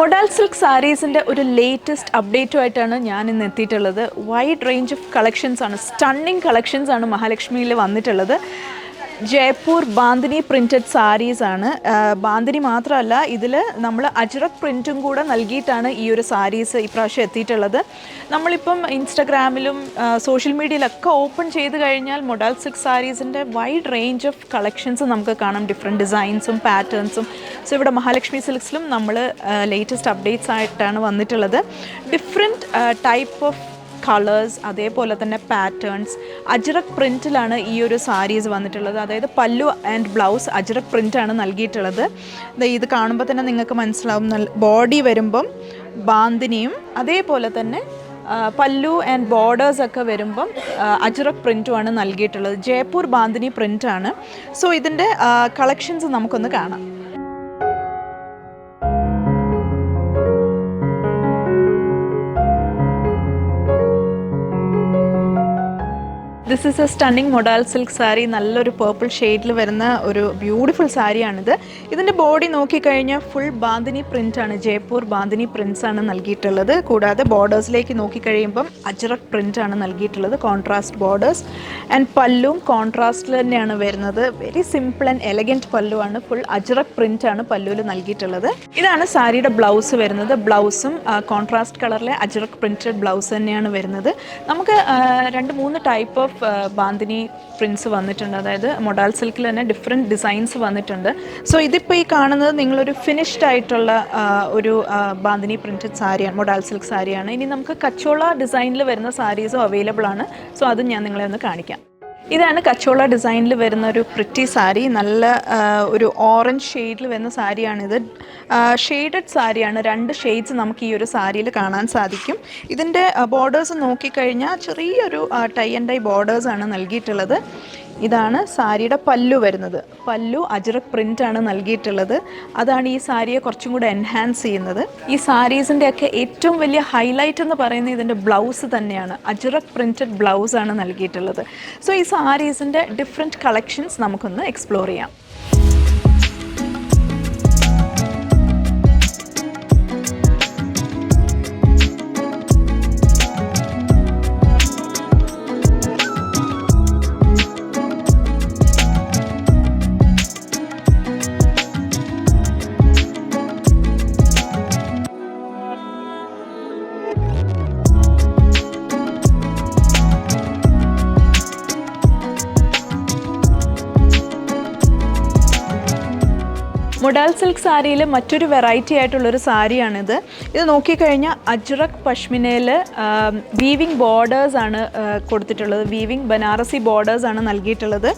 Modal silk സാരീസിൻ്റെ ഒരു latest അപ്ഡേറ്റുമായിട്ടാണ് ഞാൻ ഇന്ന് എത്തിയിട്ടുള്ളത്. വൈഡ് റേഞ്ച് ഓഫ് കളക്ഷൻസ് ആണ്, സ്റ്റണ്ണിങ് കളക്ഷൻസ് ആണ് മഹാലക്ഷ്മിയിൽ വന്നിട്ടുള്ളത്. ജയ്പൂർ ബാന്തിനി പ്രിൻറ്റഡ് സാരീസ് ആണ്. ബാന്തിനി മാത്രമല്ല, ഇതിൽ നമ്മൾ അജ്രക് പ്രിൻറ്റും കൂടെ നൽകിയിട്ടാണ് ഈ ഒരു സാരീസ് ഇപ്രാവശ്യം എത്തിയിട്ടുള്ളത്. നമ്മളിപ്പം ഇൻസ്റ്റഗ്രാമിലും സോഷ്യൽ മീഡിയയിലൊക്കെ ഓപ്പൺ ചെയ്ത് കഴിഞ്ഞാൽ മൊഡാൽ സിൽക്ക് സാരീസിൻ്റെ വൈഡ് റേഞ്ച് ഓഫ് കളക്ഷൻസ് നമുക്ക് കാണാം, ഡിഫറെൻറ്റ് ഡിസൈൻസും പാറ്റേൺസും. സോ ഇവിടെ മഹാലക്ഷ്മി സിൽക്സിലും നമ്മൾ ലേറ്റസ്റ്റ് അപ്ഡേറ്റ്സ് ആയിട്ടാണ് വന്നിട്ടുള്ളത്. ഡിഫറെൻറ്റ് ടൈപ്പ് ഓഫ് കളേഴ്സ്, അതേപോലെ തന്നെ പാറ്റേൺസ്. അജ്രക് പ്രിൻറ്റിലാണ് ഈ ഒരു സാരീസ് വന്നിട്ടുള്ളത്. അതായത് പല്ലു ആൻഡ് ബ്ലൗസ് അജ്രക് പ്രിൻ്റാണ് നൽകിയിട്ടുള്ളത്. ഇത് കാണുമ്പോൾ തന്നെ നിങ്ങൾക്ക് മനസ്സിലാവും. ബോഡി വരുമ്പം ബാന്തിനിയും അതേപോലെ തന്നെ പല്ലു ആൻഡ് ബോർഡേഴ്സൊക്കെ വരുമ്പം അജ്രക് പ്രിൻറ്റുമാണ് നൽകിയിട്ടുള്ളത്. ജയ്പൂർ ബാന്തിനി പ്രിൻ്റാണ്. സോ ഇതിൻ്റെ കളക്ഷൻസ് നമുക്കൊന്ന് കാണാം. This is A stunning modal silk sari. നല്ലൊരു പേർപ്പിൾ ഷെയ്ഡിൽ വരുന്ന ഒരു ബ്യൂട്ടിഫുൾ സാരിയാണിത്. ഇതിൻ്റെ ബോഡി നോക്കിക്കഴിഞ്ഞാൽ ഫുൾ ബാന്തിനി പ്രിൻ്റാണ്, ജയ്പൂർ ബാന്തിനി പ്രിൻറ്റ്സ് ആണ് നൽകിയിട്ടുള്ളത്. കൂടാതെ ബോർഡേഴ്സിലേക്ക് നോക്കിക്കഴിയുമ്പം അജ്രക് പ്രിൻ്റാണ് നൽകിയിട്ടുള്ളത്, കോൺട്രാസ്റ്റ് ബോർഡേഴ്സ്. ആൻഡ് പല്ലും കോൺട്രാസ്റ്റിൽ തന്നെയാണ് വരുന്നത്. വെരി സിമ്പിൾ ആൻഡ് എലഗൻറ്റ് പല്ലുവാണ്. ഫുൾ അജ്രക് പ്രിൻ്റാണ് പല്ലുവിൽ നൽകിയിട്ടുള്ളത്. ഇതാണ് സാരിയുടെ ബ്ലൗസ് വരുന്നത്. ബ്ലൗസും കോൺട്രാസ്റ്റ് കളറിലെ അജ്രക് പ്രിൻറ്റഡ് ബ്ലൗസ് തന്നെയാണ് വരുന്നത്. നമുക്ക് 2-3 ടൈപ്പ് ഓഫ് ബാന്തിനി പ്രിൻസ് വന്നിട്ടുണ്ട്. അതായത് മൊഡാൽ സിൽക്കിൽ തന്നെ ഡിഫറെൻറ്റ് ഡിസൈൻസ് വന്നിട്ടുണ്ട്. സോ ഇതിപ്പോൾ ഈ കാണുന്നത് നിങ്ങളൊരു ഫിനിഷ്ഡ് ആയിട്ടുള്ള ഒരു ബാന്തിനി പ്രിൻറ്റഡ് സാരിയാണ്, മൊഡാൽ സിൽക്ക് സാരിയാണ്. ഇനി നമുക്ക് കച്ചോള ഡിസൈനിൽ വരുന്ന സാരീസും അവൈലബിൾ ആണ്. സോ അതും ഞാൻ നിങ്ങളെ ഒന്ന് കാണിക്കാം. ഇതാണ് കച്ചോള ഡിസൈനിൽ വരുന്ന ഒരു പ്രിറ്റി സാരി. നല്ല ഒരു ഓറഞ്ച് ഷെയ്ഡിൽ വരുന്ന സാരിയാണിത്. ഷെയ്ഡഡ് സാരിയാണ്. 2 ഷെയ്ഡ്സ് നമുക്ക് ഈ ഒരു സാരിയിൽ കാണാൻ സാധിക്കും. ഇതിൻ്റെ ബോർഡേഴ്സ് നോക്കിക്കഴിഞ്ഞാൽ ചെറിയൊരു ടൈ ആൻഡ് ഡൈ ബോർഡേഴ്സാണ് നൽകിയിട്ടുള്ളത്. ഇതാണ് സാരിയുടെ പല്ലു വരുന്നത്. പല്ലു അജ്രക് പ്രിൻ്റാണ് നൽകിയിട്ടുള്ളത്. അതാണ് ഈ സാരിയെ കുറച്ചും കൂടെ എൻഹാൻസ് ചെയ്യുന്നത്. ഈ സാരീസിൻ്റെ ഒക്കെ ഏറ്റവും വലിയ ഹൈലൈറ്റ് എന്ന് പറയുന്നത് ഇതിൻ്റെ ബ്ലൗസ് തന്നെയാണ്. അജ്രക് പ്രിൻറ്റഡ് ബ്ലൗസ് ആണ് നൽകിയിട്ടുള്ളത്. സോ ഈ സാരീസിൻ്റെ ഡിഫറെൻറ്റ് കളക്ഷൻസ് നമുക്കൊന്ന് എക്സ്പ്ലോർ ചെയ്യാം. മൊഡാൽ സിൽക്ക് സാരിയിൽ മറ്റൊരു വെറൈറ്റി ആയിട്ടുള്ളൊരു സാരിയാണിത്. ഇത് നോക്കിക്കഴിഞ്ഞാൽ അജ്രക് പഷ്മിനയിൽ വീവിങ് ബോർഡേഴ്സ് ആണ് കൊടുത്തിട്ടുള്ളത്. വീവിങ് ബനാറസി ബോർഡേഴ്സ് ആണ് നൽകിയിട്ടുള്ളത്.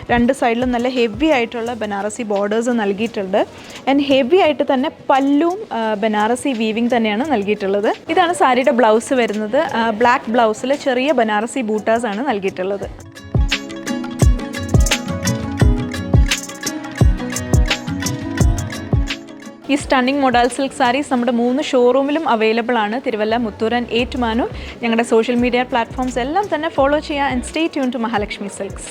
2 സൈഡിലും നല്ല ഹെവി ആയിട്ടുള്ള ബനാറസി ബോർഡേഴ്സ് നൽകിയിട്ടുണ്ട്. ആൻഡ് ഹെവി ആയിട്ട് തന്നെ പല്ലും ബനാറസി വീവിങ് തന്നെയാണ് നൽകിയിട്ടുള്ളത്. ഇതാണ് സാരിയുടെ ബ്ലൗസ് വരുന്നത്. ബ്ലാക്ക് ബ്ലൗസിൽ ചെറിയ ബനാറസി ബൂട്ടാസ് ആണ് നൽകിയിട്ടുള്ളത്. ഈ സ്റ്റണ്ണിങ് മൊഡാൽ സിൽക്ക് സാരീസ് നമ്മുടെ 3 ഷോറൂമിലും അവൈലബിൾ ആണ്. തിരുവല്ല, മുത്തൂർ ആൻഡ് ഏറ്റുമാനൂർ. ഞങ്ങളുടെ സോഷ്യൽ മീഡിയ പ്ലാറ്റ്ഫോംസ് എല്ലാം തന്നെ ഫോളോ ചെയ്യുക. And stay tune to Mahalakshmi silks.